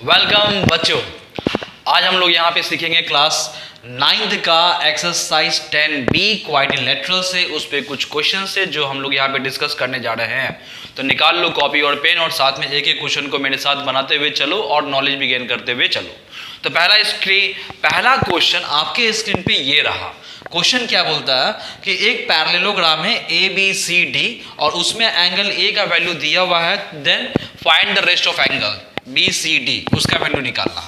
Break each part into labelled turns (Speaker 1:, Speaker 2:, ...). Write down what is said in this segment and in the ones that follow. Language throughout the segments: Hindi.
Speaker 1: वेलकम बच्चों, आज हम लोग यहाँ पे सीखेंगे क्लास 9th का एक्सरसाइज 10B क्वाड्रिलेटरल से उस पे कुछ क्वेश्चन से जो हम लोग यहाँ पे डिस्कस करने जा रहे हैं। तो निकाल लो कॉपी और पेन और साथ में एक एक क्वेश्चन को मेरे साथ बनाते हुए चलो और नॉलेज भी गेन करते हुए चलो। तो पहला क्वेश्चन आपके स्क्रीन पे ये रहा। क्वेश्चन क्या बोलता है कि एक पैरेललोग्राम है ABCD और उसमें एंगल A का वैल्यू दिया हुआ है, then find the rest of angle BCD, उसका वैल्यू निकालना।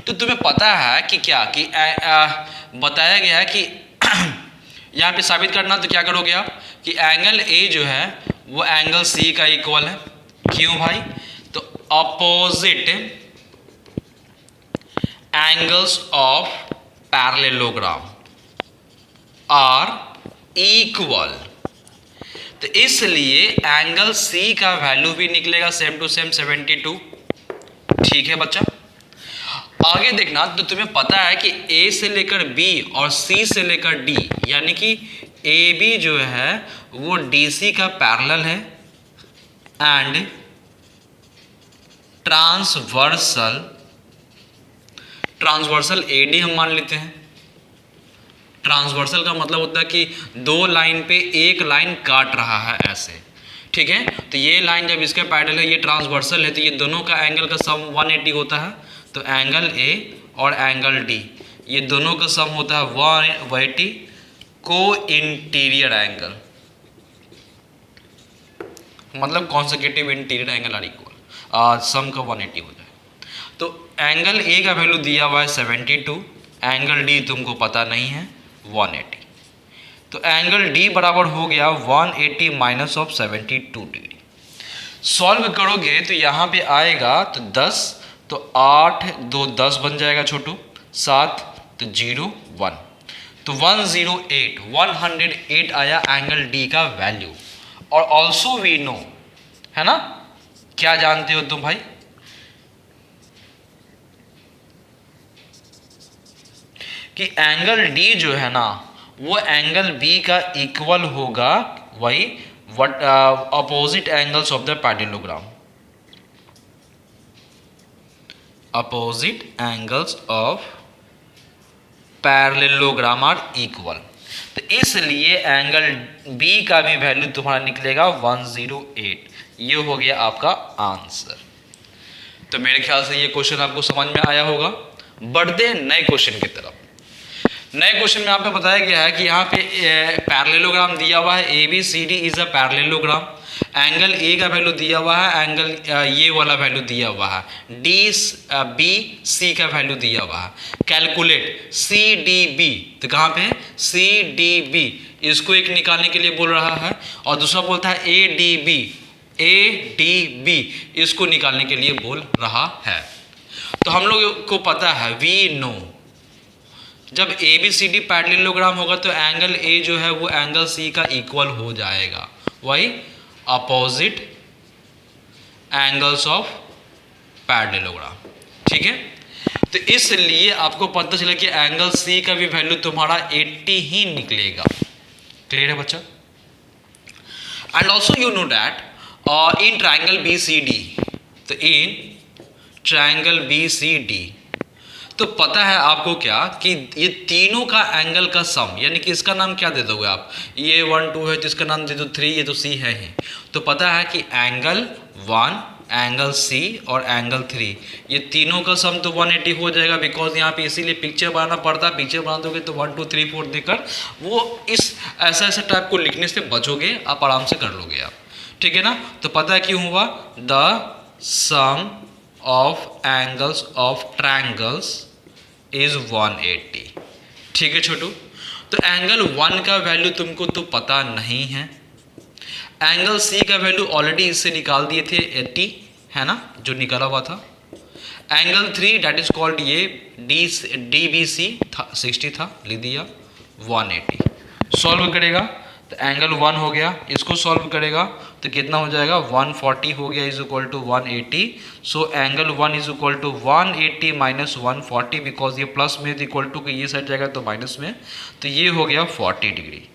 Speaker 1: तो तुम्हें पता है कि क्या कि बताया गया है कि यहाँ पे साबित करना। तो क्या करोगे आप कि एंगल A जो है वो एंगल C का इक्वल है। क्यों भाई? तो opposite angles of parallelogram are equal, तो इसलिए एंगल C का वैल्यू भी निकलेगा सेम टू सेम 72। ठीक है बच्चा, आगे देखना। तो तुम्हें पता है कि A से लेकर B और C से लेकर D, यानी कि AB जो है वो DC का पैरेलल है एंड ट्रांसवर्सल AD हम मान लेते हैं। ट्रांसवर्सल का मतलब होता है कि दो लाइन पे एक लाइन काट रहा है ऐसे। ठीक है, तो ये लाइन जब इसके पैरेलल है, ये ट्रांसवर्सल है, तो ये दोनों का एंगल का सम 180 होता है। तो एंगल A और एंगल D ये दोनों का सम होता है 180 को इंटीरियर एंगल, मतलब consecutive interior angle are equal, sum का 180 हो जाए। तो एंगल A का वैल्यू दिया हुआ है 72, एंगल D तुमको पता नहीं है 180। तो एंगल D बराबर हो गया 180 माइनस ऑफ 72 डिग्री। सॉल्व करोगे तो यहाँ पे आएगा तो 10, तो 8 2 10 बन जाएगा छोटू, 7 तो 0 1, तो 108 आया एंगल D का वैल्यू। और ऑल्सो वी नो, है ना, क्या जानते हो तुम भाई कि एंगल D जो है ना वो एंगल B का इक्वल होगा वही opposite angles of the parallelogram. Opposite angles of parallelogram are equal, तो इसलिए एंगल B का भी वैल्यू तुम्हारा निकलेगा 108। ये हो गया आपका आंसर। तो मेरे ख्याल से ये क्वेश्चन आपको समझ में आया होगा। बढ़ते नए क्वेश्चन की तरफ। नए क्वेश्चन में यहाँ पे बताया गया है कि यहाँ पे पैरेललोग्राम दिया हुआ है ABCD is a parallelogram. Angle A का वैल्यू दिया हुआ है, एंगल ये वाला वैल्यू दिया हुआ है, DBC का वैल्यू दिया हुआ है। कैलकुलेट CDB, तो कहाँ पे है CDB, इसको एक निकालने के लिए बोल रहा है। और दूसरा बोलता है ADB, इसको निकालने के लिए बोल रहा है। तो हम लोग को पता है, वी नो, जब ABCD पैरेललोग्राम होगा तो एंगल A जो है वो एंगल C का इक्वल हो जाएगा, वही अपोजिट एंगल्स ऑफ पैरेललोग्राम। ठीक है, तो इसलिए आपको पता चला कि एंगल C का भी वैल्यू तुम्हारा 80 ही निकलेगा। क्लियर है बच्चा? And also you know that in triangle BCD, तो इन ट्राइंगल BCD तो पता है आपको क्या कि ये तीनों का एंगल का सम, यानी कि इसका नाम क्या दे दोगे आप, ये 1 2 है तो इसका नाम दे दो 3, ये तो C है ही। तो पता है कि एंगल 1, एंगल C और एंगल 3 ये तीनों का सम तो 180 हो जाएगा। बिकॉज यहाँ पे इसीलिए पिक्चर बनाना पड़ता है। पिक्चर बना दोगे तो 1 2 3 4 देकर वो इस ऐसा टाइप को लिखने से बचोगे, आप आराम से कर लोगे आप। ठीक है ना? तो पता है क्यों हुआ, the sum of angles of triangles is 180। ठीक है छोटू, तो एंगल 1 का वैल्यू तुमको तो पता नहीं है। एंगल C का वैल्यू ऑलरेडी इससे निकाल दिए थे 80, है ना, जो निकाला हुआ था। एंगल 3 दैट इज कॉल्ड ये DBC था, 60 था, लिख दिया 180। सॉल्व करेगा तो एंगल 1 हो गया, इसको सॉल्व करेगा तो कितना हो जाएगा 140 हो गया is equal to 180। So angle 1 is equal to 180 minus 140, because ये प्लस में इक्वल टू ये साइड जाएगा तो माइनस में, तो ये हो गया 40 डिग्री।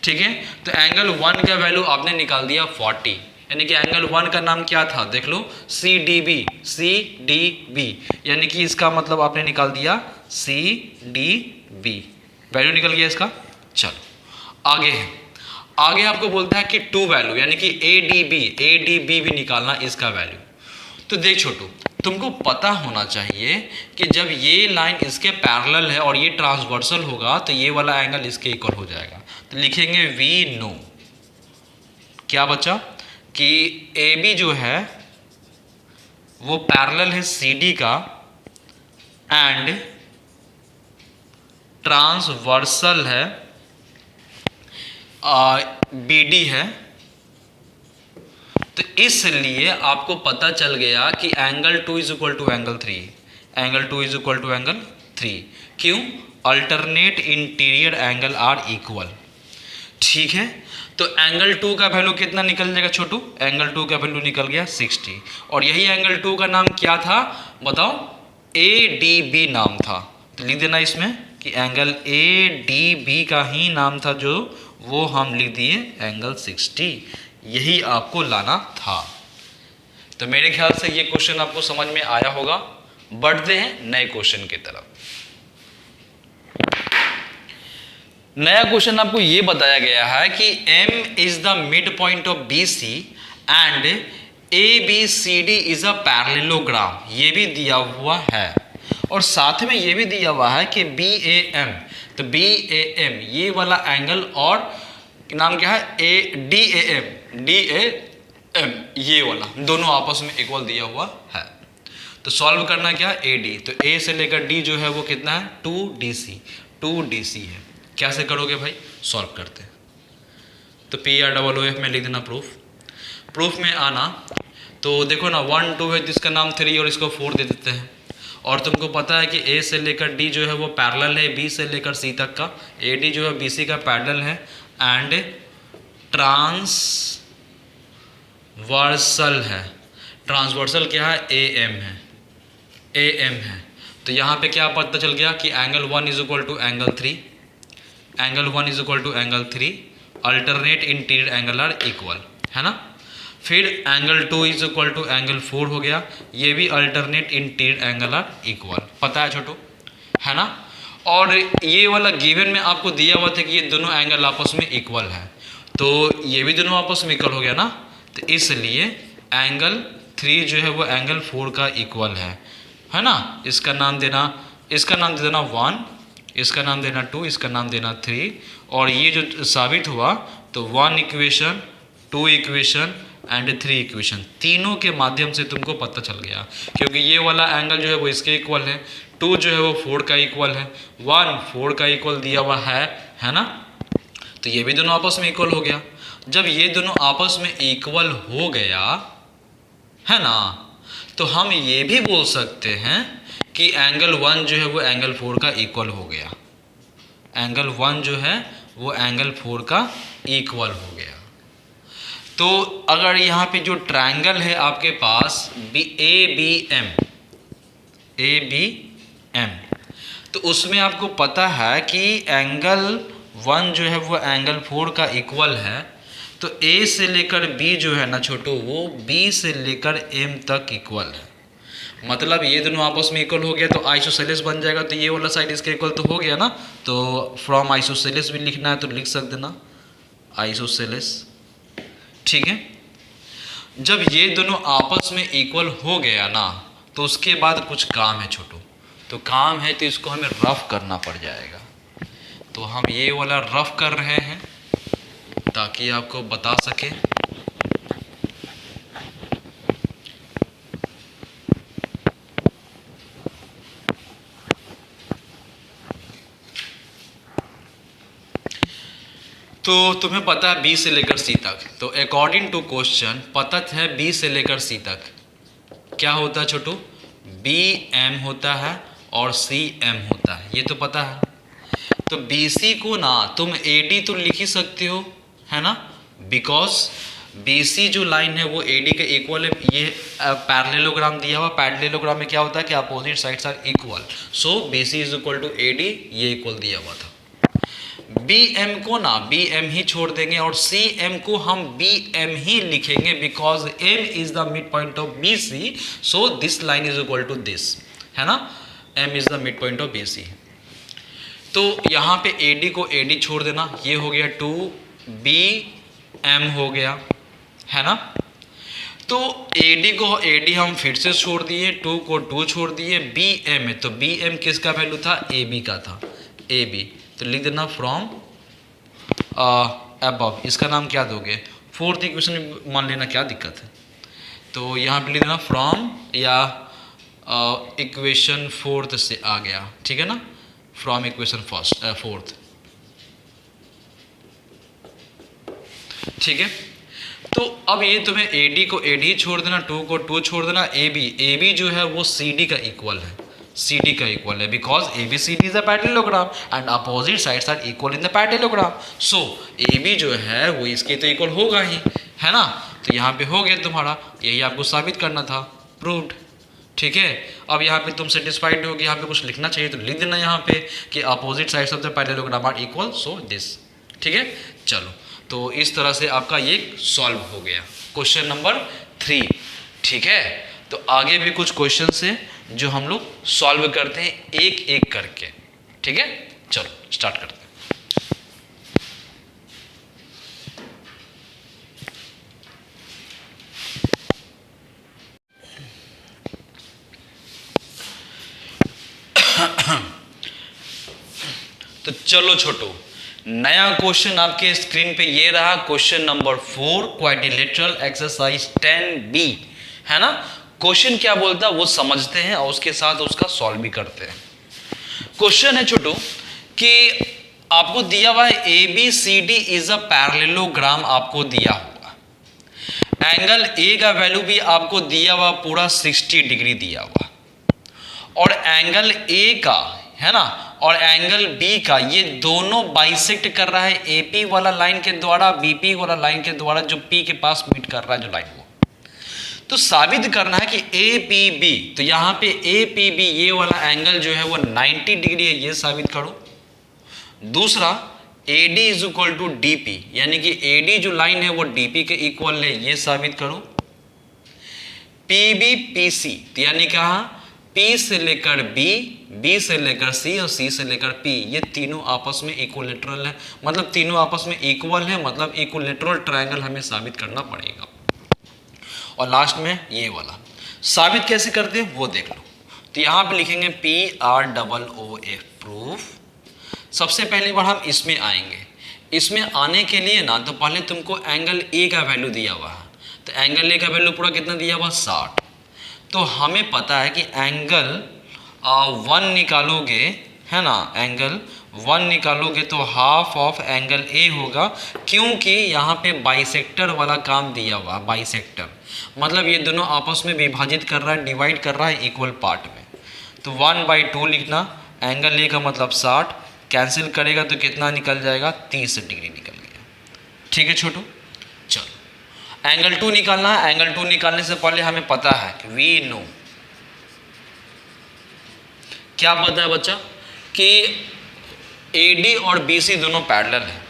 Speaker 1: ठीक है, तो एंगल 1 का वैल्यू आपने निकाल दिया 40 यानी कि एंगल 1 का नाम क्या था, देख लो, सी डी बी, यानी कि इसका मतलब आपने निकाल दिया सी डी बी, वैल्यू निकल गया इसका। चलो आगे है, आगे आपको बोलता है कि टू वैल्यू यानी कि ए डी बी भी निकालना इसका वैल्यू। तो देख छोटू, तुमको पता होना चाहिए कि जब ये लाइन इसके पैरेलल है और ये ट्रांसवर्सल होगा तो ये वाला एंगल इसके इक्वल हो जाएगा। तो लिखेंगे वी नो, क्या बचा कि ए बी जो है वो पैरेलल है सी डी का एंड ट्रांसवर्सल है बी डी है। तो इसलिए आपको पता चल गया कि angle 2 is equal to angle 3, angle 2 is equal to angle 3। क्यों? Alternate interior angle are equal. ठीक है, तो एंगल 2 का वैल्यू कितना निकल जाएगा छोटू? एंगल 2 का वैल्यू निकल गया 60, और यही एंगल 2 का नाम क्या था बताओ? ए डी बी नाम था। तो लिख देना इसमें कि एंगल ए डी बी का ही नाम था, जो वो हम लिख दिए एंगल 60। यही आपको लाना था। तो मेरे ख्याल से ये क्वेश्चन आपको समझ में आया होगा। बढ़ते हैं नए क्वेश्चन की तरफ। नया क्वेश्चन आपको ये बताया गया है कि M is the mid point of BC and ABCD is a parallelogram. ये भी दिया हुआ है और साथ में ये भी दिया हुआ है कि BAM, तो BAM ये वाला एंगल और नाम क्या है DAM ये वाला, दोनों आपस में इक्वल दिया हुआ है। तो सॉल्व करना क्या? AD, तो A से लेकर D जो है वो कितना है? 2DC है। कैसे करोगे भाई? सॉल्व करते हैं। तो PROOF में लिख देना प्रूफ में आना। तो देखो ना 1 2 है तो इसका नाम 3 और इसको 4 दे देते हैं। और तुमको पता है कि A से लेकर D जो है वो पैरेलल है B से लेकर C तक का, AD जो है BC का पैरेलल है एंड ट्रांसवर्सल है। ट्रांसवर्सल क्या है? AM है। तो यहाँ पे क्या पता चल गया कि angle 1 is equal to angle 3, angle 1 is equal to angle 3, alternate interior angle are equal, है ना। फिर angle 2 is equal to angle 4 हो गया, ये भी alternate interior angle are equal. पता है छोटू, है ना। और ये वाला गिवन में आपको दिया हुआ था कि ये दोनों एंगल आपस में इक्वल है, तो ये भी दोनों आपस में इक्वल हो गया ना। तो इसलिए एंगल 3 जो है वो एंगल 4 का इक्वल है ना। इसका नाम दे देना 1, इसका नाम देना 2, इसका नाम देना 3, और ये जो साबित हुआ तो 1 इक्वेशन, 2 इक्वेशन एंड 3 इक्वेशन, तीनों के माध्यम से तुमको पता चल गया। क्योंकि ये वाला एंगल जो है वो इसके इक्वल है, 2 जो है वो 4 का इक्वल है, 1 4 का इक्वल दिया हुआ है ना। तो ये भी दोनों आपस में इक्वल हो गया। जब ये दोनों आपस में इक्वल हो गया है ना, तो हम ये भी बोल सकते हैं कि एंगल 1 जो है वो एंगल 4 का इक्वल हो गया। एंगल 1 जो है वो एंगल 4 का इक्वल हो गया। तो अगर यहाँ पे जो ट्रायंगल है आपके पास ABM, तो उसमें आपको पता है कि एंगल 1 जो है वो एंगल 4 का इक्वल है, तो A से लेकर B जो है ना छोटू, वो B से लेकर M तक इक्वल है। मतलब ये दोनों आपस में इक्वल हो गया तो आइसोसेलेस बन जाएगा। तो ये वाला साइड इसके इक्वल तो हो गया ना। तो फ्रॉम आइसोसेलेस भी लिखना है तो लिख सकते ना आइसोसेलेस, ठीक है। जब ये दोनों आपस में इक्वल हो गया ना, तो उसके बाद कुछ काम है छोटू। तो काम है तो इसको हमें रफ करना पड़ जाएगा। तो हम ये वाला रफ कर रहे हैं ताकि आपको बता सके। तो तुम्हें पता है B से लेकर C तक, तो अकॉर्डिंग टू क्वेश्चन पता है B से लेकर C तक क्या होता है छोटू? BM होता है और CM होता है, ये तो पता है। तो BC को ना तुम AD तो लिख ही सकते हो, है ना, बिकॉज BC जो लाइन है वो AD के इक्वल है। ये पैरेललोग्राम दिया हुआ, पैरेललोग्राम में क्या होता है कि opposite sides are equal, so BC is equal to AD, ये इक्वल दिया हुआ था। बी एम को ना बी एम ही छोड़ देंगे और सी एम को हम बी एम ही लिखेंगे because M is the mid point of B C, so this line is equal to this, है ना, M is the mid point of B C. तो यहाँ पे ए डी को ए डी छोड़ देना, ये हो गया 2 बी एम हो गया, है ना। तो ए डी को ए डी हम फिर से छोड़ दिए, 2 को 2 छोड़ दिए, बी एम है तो बी एम किसका वैल्यू था, ए बी का था, ए बी, तो लिख देना फ्रॉम अबव, इसका नाम क्या दोगे, फोर्थ इक्वेशन मान लेना, क्या दिक्कत है। तो यहाँ पे लिख देना फ्रॉम या इक्वेशन फोर्थ से आ गया, ठीक है ना, फ्रॉम इक्वेशन फोर्थ, ठीक है। तो अब ये तुम्हें ए डी को ए डी छोड़ देना, 2 को 2 छोड़ देना, ए बी जो है वो सी डी का इक्वल है, सी डी का इक्वल है because A B C D is a parallelogram and opposite sides are equal in the parallelogram, so A B जो है वो इसके तो इक्वल होगा ही, है ना। तो यहाँ पे हो गया तुम्हारा, यही आपको साबित करना था, प्रूव्ड, ठीक है। अब यहाँ पे तुम सेटिस्फाइड हो गए, यहाँ पे कुछ लिखना चाहिए तो लिख देना यहाँ पे कि opposite sides of the parallelogram are equal, so this, ठीक है। चलो, तो इस तरह से आपका ये सॉल्व हो गया क्वेश्चन नंबर 3, ठीक है। तो आगे भी कुछ क्वेश्चन है जो हम लोग सॉल्व करते हैं एक एक करके, ठीक है। चलो स्टार्ट करते हैं। तो चलो छोटो, नया क्वेश्चन आपके स्क्रीन पे ये रहा, question number 4 quadrilateral exercise 10B, है ना। क्वेश्चन क्या बोलता है वो समझते हैं और उसके साथ उसका सॉल्व भी करते हैं। क्वेश्चन है छोटो कि आपको दिया हुआ है A B C D is a parallelogram, आपको दिया हुआ एंगल ए का वैल्यू भी आपको दिया हुआ पूरा 60 डिग्री दिया हुआ, और एंगल ए का, है ना, और एंगल बी का, ये दोनों बाइसेक्ट कर रहा है एपी वाला लाइन के द्वारा बीपी वाला लाइन के द्वारा, जो पी के पास मीट कर रहा है जो लाइन, वो तो साबित करना है कि ए पी बी, तो यहाँ पे ए पी बी ये वाला एंगल जो है वो 90 डिग्री है, ये साबित करो। दूसरा A D is equal to D P, यानी कि ए डी जो लाइन है वो डी पी के इक्वल है, ये साबित करो। पी बी पी सी, यानी कहा P से लेकर B, B से लेकर C और C से लेकर P, ये तीनों आपस में इक्विलेटरल है, मतलब तीनों आपस में इक्वल है, मतलब इक्विलेटरल ट्रायंगल हमें साबित करना पड़ेगा। और लास्ट में ये वाला साबित कैसे करते हैं वो देख लो। तो यहाँ पे लिखेंगे PROOF, प्रूफ। सबसे पहली बार हम इसमें आएंगे, इसमें आने के लिए ना तो पहले तुमको एंगल ए का वैल्यू दिया हुआ है, तो एंगल ए का वैल्यू पूरा कितना दिया हुआ 60, तो हमें पता है कि एंगल 1 निकालोगे, है ना, एंगल 1 निकालोगे तो हाफ ऑफ एंगल ए होगा, क्योंकि यहाँ पे बाइसेक्टर वाला काम दिया हुआ, बाइसेक्टर मतलब ये दोनों आपस में विभाजित कर रहा है, डिवाइड कर रहा है इक्वल पार्ट में। तो 1/2 लिखना, एंगल ए का मतलब 60, कैंसिल करेगा तो कितना निकल जाएगा 30 डिग्री निकल गया, ठीक है छोटू। चलो एंगल 2 निकालना है। एंगल 2 निकालने से पहले हमें पता है कि वी नो, क्या पता है बच्चा, कि AD और BC दोनों पैरेलल है,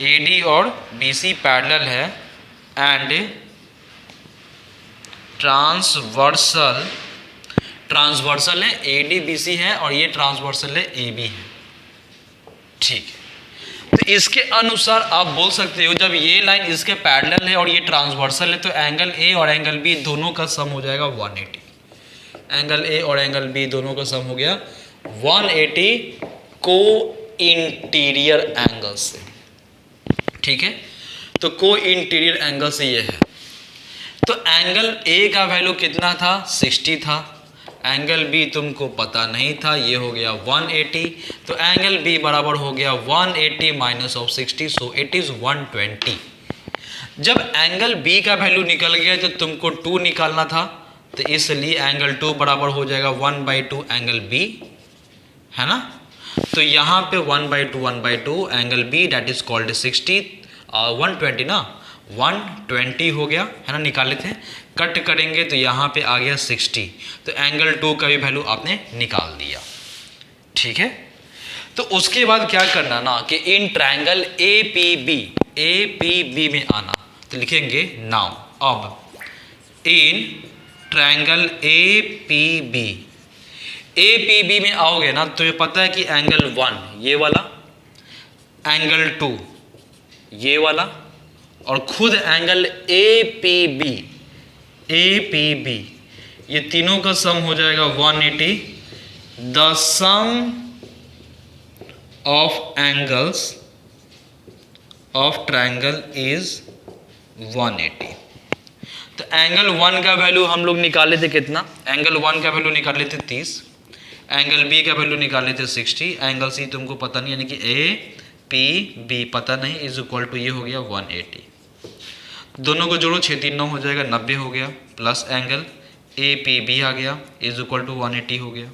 Speaker 1: AD और BC पैरेलल है एंड ट्रांसवर्सल है, AD BC है और ये ट्रांसवर्सल है AB है, ठीक है। तो इसके अनुसार आप बोल सकते हो जब ये लाइन इसके पैरेलल है और ये ट्रांसवर्सल है तो एंगल A और एंगल B दोनों का सम हो जाएगा 180। एंगल A और एंगल B दोनों का सम हो गया 180 को इंटीरियर एंगल से, ठीक है। तो को इंटीरियर एंगल से ये है, तो एंगल A का वैल्यू कितना था 60 था, एंगल B तुमको पता नहीं था, ये हो गया 180, तो एंगल B बराबर हो गया 180 minus of 60, so it is 120। जब एंगल B का वैल्यू निकल गया तो तुमको 2 निकालना था, तो इसलिए एंगल 2 बराबर हो जाएगा 1/2 एंगल B, है ना। तो यहाँ पे 1/2 angle B that is called 60, 120 ना, 120 हो गया, है ना, निकाले थे। कट करेंगे तो यहाँ पे आ गया 60, तो एंगल 2 का भी वैल्यू आपने निकाल दिया, ठीक है। तो उसके बाद क्या करना ना कि in triangle A P B में आना, तो लिखेंगे नाउ अब in triangle A P B में आओगे ना तो ये पता है कि एंगल 1 ये वाला, एंगल 2 ये वाला, और खुद एंगल ए पी बी ये तीनों का सम हो जाएगा 180। The sum of angles of triangle is 180। तो एंगल 1 का वैल्यू हम लोग निकाले थे कितना, एंगल 1 का वैल्यू निकाले थे 30, एंगल बी का वैल्यू निकाले थे 60, एंगल सी तुमको पता नहीं यानी कि ए पी बी पता नहीं, इज इक्वल टू ये हो गया 180। दोनों को जोड़ो 6 3 9 हो जाएगा 90 हो गया, plus angle A P B आ गया इज इक्वल टू 180 हो गया।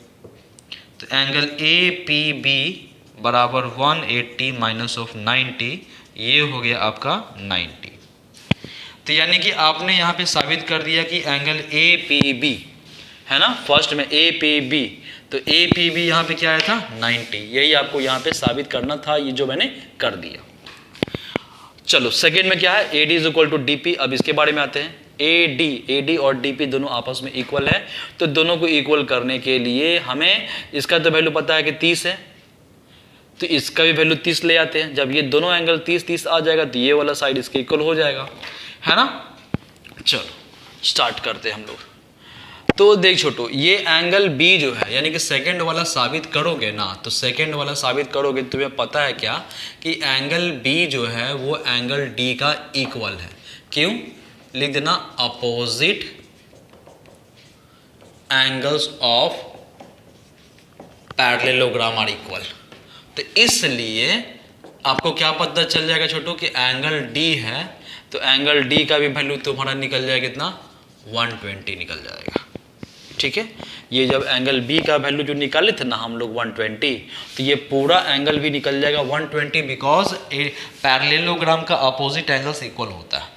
Speaker 1: तो एंगल ए पी बी बराबर 180 माइनस ऑफ 90, ये हो गया आपका 90। तो यानी कि आपने यहाँ पे साबित कर दिया कि एंगल ए पी बी है ना, फर्स्ट में ए पी बी, तो ए पी बी यहाँ पे क्या आया था 90, यही आपको यहाँ पे साबित करना था, ये जो मैंने कर दिया। चलो सेकेंड में क्या है, A D is equal to D P. अब इसके बारे में आते हैं। ए डी और डी पी दोनों आपस में इक्वल है, तो दोनों को इक्वल करने के लिए हमें इसका तो वैल्यू पता है कि 30 है, तो इसका भी वैल्यू 30 ले आते हैं। जब ये दोनों एंगल 30 आ जाएगा तो ये वाला साइड इसके इक्वल हो जाएगा, है ना। चलो स्टार्ट करते हैं हम लोग। तो देख छोटो, ये एंगल बी जो है यानी कि सेकंड वाला साबित करोगे ना, तो सेकंड वाला साबित करोगे तो तुम्हें पता है क्या कि एंगल बी जो है वो एंगल डी का इक्वल है। क्यों, लिख देना opposite angles of parallelogram are equal. तो इसलिए आपको क्या पता चल जाएगा छोटो कि एंगल डी है, तो एंगल डी का भी वैल्यू तुम्हारा निकल जाएगा कितना 120 निकल जाएगा। ठीक है, ये जब एंगल बी का वैल्यू जो निकाले थे ना हम लोग 120, तो ये पूरा एंगल भी निकल जाएगा 120, बिकॉज पैरेललोग्राम का अपोजिट एंगल्स इक्वल होता है।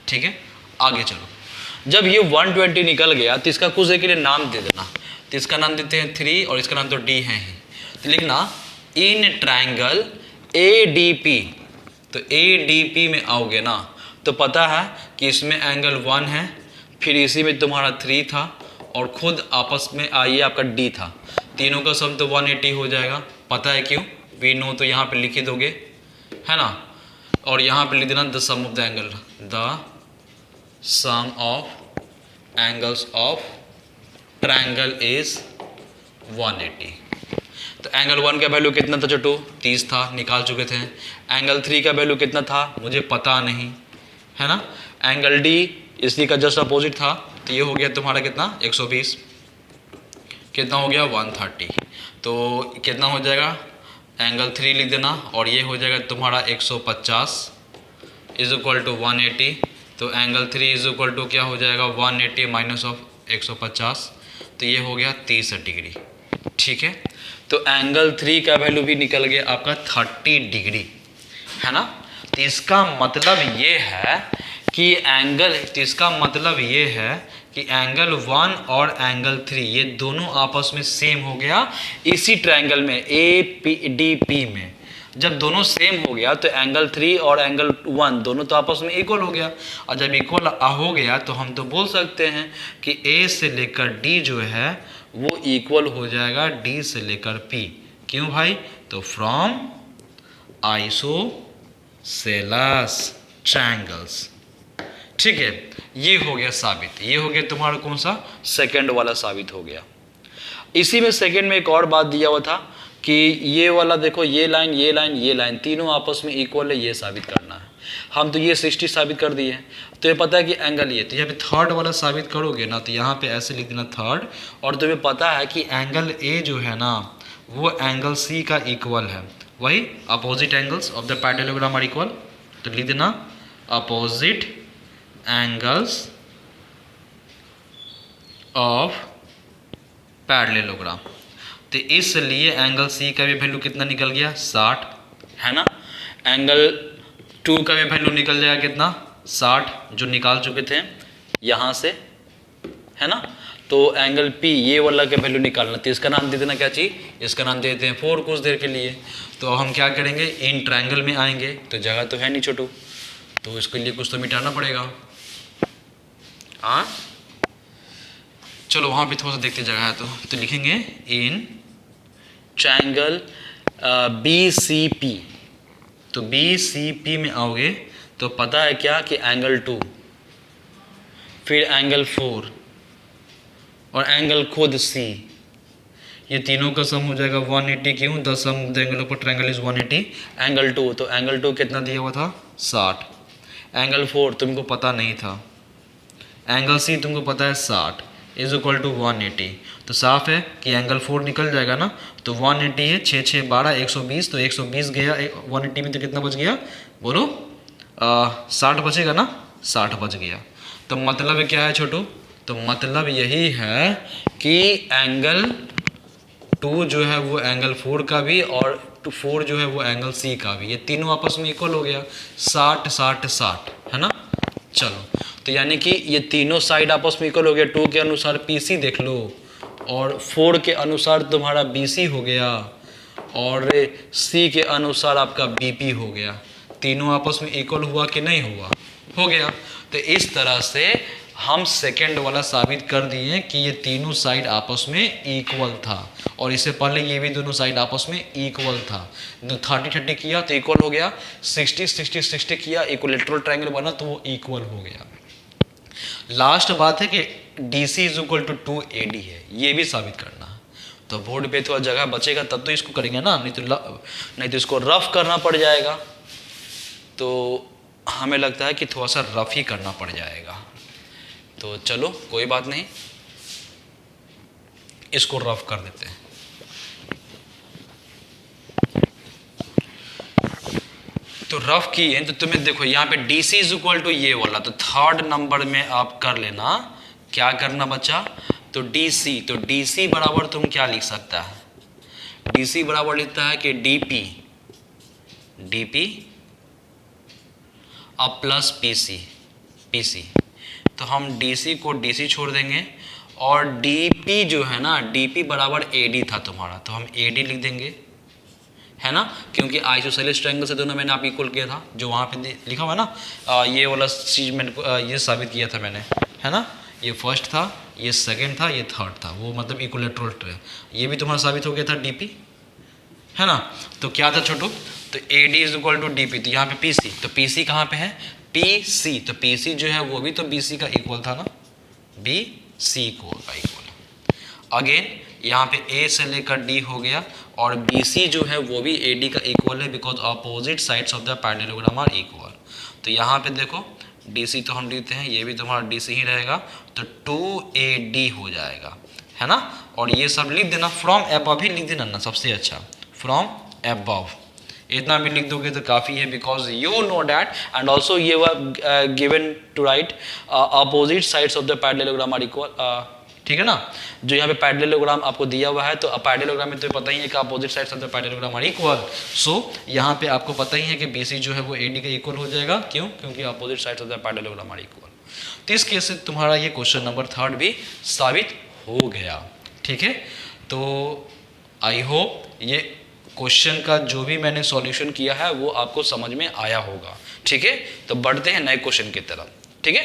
Speaker 1: ठीक है, आगे चलो। जब ये 120 निकल गया तो इसका कुछ के लिए नाम दे देना, तो इसका नाम देते हैं 3 और इसका नाम तो डी है ही। तो लिखना इन ट्रायंगल ए डी पी, तो ए डी पी में आओगे ना तो पता है कि इसमें एंगल 1 है, फिर इसी में तुम्हारा 3 था, और खुद आपस में ये आपका डी था, तीनों का सम तो 180 हो जाएगा। पता है क्यों, वी नो, तो यहाँ पे लिख दोगे, है ना, और यहाँ पे लिख देना the sum of the angle, the sum of angles of triangle is 180। तो एंगल 1 का वैल्यू कितना था छोटू, 30 था, निकाल चुके थे। एंगल 3 का वैल्यू कितना था मुझे पता नहीं, है ना। एंगल डी इसी का जस्ट अपोजिट था, तो ये हो गया तुम्हारा कितना 120, कितना हो गया 130, तो कितना हो जाएगा एंगल 3 लिख देना, और ये हो जाएगा तुम्हारा 150 इज इक्वल टू 180। तो एंगल 3 इज इक्वल टू क्या हो जाएगा 180 माइनस ऑफ 150, तो ये हो गया 30 डिग्री। ठीक है, तो एंगल 3 का वैल्यू भी निकल गया आपका 30 डिग्री, है ना। तो इसका मतलब ये है कि एंगल 1 और एंगल 3 ये दोनों आपस में सेम हो गया इसी ट्रायंगल में ए पी डी पी में। जब दोनों सेम हो गया तो एंगल 3 और एंगल 1 दोनों तो आपस में इक्वल हो गया, और जब इक्वल हो गया तो हम तो बोल सकते हैं कि ए से लेकर डी जो है वो इक्वल हो जाएगा डी से लेकर पी। क्यों भाई, तो फ्रॉम आइसोसेलेस ट्रायंगल्स। ठीक है, ये हो गया साबित, ये हो गया तुम्हारा कौन सा सेकंड वाला साबित हो गया। इसी में सेकंड में एक और बात दिया हुआ था कि ये वाला देखो, ये लाइन तीनों आपस में इक्वल है, ये साबित करना है। हम तो ये 60 साबित कर दिए, तो ये पता है कि एंगल ये, तो यहाँ पे थर्ड वाला साबित करोगे ना तो यहाँ पे ऐसे लिख देना थर्ड, और तुम्हें पता है कि एंगल ए जो है ना वो एंगल सी का इक्वल है, वही opposite angles of the parallelogram are equal, तो लिख देना अपोजिट एंगल्स ऑफ पैरेललोग्राम। तो इसलिए एंगल सी का भी वैल्यू कितना निकल गया 60, है ना। एंगल 2 का भी वैल्यू निकल जाएगा कितना 60, जो निकाल चुके थे यहाँ से, है ना। तो एंगल P ये वाला का वैल्यू निकालना, तो इसका नाम दे देना क्या चाहिए, इसका नाम दे देते हैं 4 कुछ देर के लिए। तो हम क्या करेंगे, इन ट्रायंगल में आएंगे, तो जगह तो है नहीं छोटू, तो इसके लिए कुछ तो मिटाना पड़ेगा। हाँ चलो वहाँ पे थोड़ा सा देखते जगह है तो लिखेंगे इन ट्रायंगल BCP। तो BCP में आओगे तो पता है क्या कि एंगल 2, फिर एंगल 4 और एंगल खुद C, ये तीनों का सम हो जाएगा 180। क्यों, the sum of the angle of triangle is 180। Angle 2, तो एंगल 2 कितना दिया हुआ था 60। एंगल 4 तुमको पता नहीं था, एंगल C तुमको पता है 60 इज इक्वल टू 180। तो साफ है कि एंगल 4 निकल जाएगा ना, तो 180 है 6 6 12 120, तो 120 गया 180 में, तो कितना बच गया बोलो 60 बचेगा ना, 60 बच गया। तो मतलब क्या है छोटू, तो मतलब यही है कि एंगल 2 जो है वो एंगल 4 का भी, और 4 जो है वो एंगल C का भी, ये तीनों आपस में इक्वल हो गया 60 60 60, है ना। चलो तो यानी कि ये तीनों साइड आपस में इक्वल हो गया। 2 के अनुसार PC देख लो, और 4 के अनुसार तुम्हारा BC हो गया, और C के अनुसार आपका BP हो गया। तीनों आपस में इक्वल हुआ कि नहीं हुआ, हो गया। तो इस तरह से हम सेकंड वाला साबित कर दिए कि ये तीनों साइड आपस में इक्वल था, और इससे पहले ये भी दोनों साइड आपस में इक्वल था। 30 30 किया तो इक्वल हो गया, 60 60 60 किया, इक्विलेटरल ट्रायंगल बना तो वो इक्वल हो गया। लास्ट बात है कि DC is equal to 2AD है, ये भी साबित करना है। तो बोर्ड पे थोड़ा जगह बचेगा तब तो इसको करेंगे ना, नहीं तो इसको रफ करना पड़ जाएगा। तो हमें लगता है कि थोड़ा सा रफ ही करना पड़ जाएगा। तो चलो कोई बात नहीं, इसको रफ कर देते हैं। तो रफ किए तो तुम्हें देखो यहाँ पे DC इज इक्वल टू ये वाला, तो थर्ड नंबर में आप कर लेना, क्या करना बच्चा, तो DC, तो DC बराबर तुम क्या लिख सकता है, DC बराबर लिखता है कि DP अब प्लस PC। तो हम DC को DC छोड़ देंगे, और DP जो है ना, DP बराबर AD था तुम्हारा, तो हम AD लिख देंगे, है ना, क्योंकि आइसोसेलेस ट्रायंगल से दोनों मैंने आप इक्वल किया था, जो वहाँ पे लिखा हुआ ना, ये वाला चीज मैंने ये साबित किया था मैंने, है ना। ये फर्स्ट था, ये सेकंड था, ये थर्ड था, वो मतलब इक्विलेटरल ट्रायंगल, ये भी तुम्हारा साबित हो गया था DP, है ना। तो क्या था छोटू, तो AD is equal to DP, तो यहाँ पे PC, तो PC कहाँ पे है, PC, तो PC जो है वो भी तो BC का इक्वल था ना, BC को का इक्वल। अगेन यहाँ पे A से लेकर D हो गया, और BC जो है वो भी AD का इक्वल है, because opposite sides of the parallelogram are equal. तो यहाँ पे देखो DC तो हम लिखते हैं, ये भी तुम्हारा DC ही रहेगा, तो 2AD हो जाएगा, है ना। और ये सब लिख देना, फ्रॉम अबव ही लिख देना ना, सबसे अच्छा फ्रॉम अबव, इतना भी लिख दोगे तो काफ़ी है, because you know that, and also ये were given to right opposite sides of the parallelogram are equal, ठीक है ना। जो यहाँ पे पैरेललोग्राम आपको दिया हुआ है, तो पैरेललोग्राम में तो पता ही है कि opposite sides of the parallelogram are equal. So यहाँ पे आपको पता ही है कि BC जो है वो AD का इक्वल हो जाएगा, क्यों, क्योंकि opposite sides of the parallelogram are equal. तो इस केस से तुम्हारा ये क्वेश्चन नंबर 3 भी साबित हो गया, ठीक है। तो आई होप ये क्वेश्चन का जो भी मैंने सॉल्यूशन किया है वो आपको समझ में आया होगा, ठीक है। तो बढ़ते हैं नए क्वेश्चन की तरफ, ठीक है।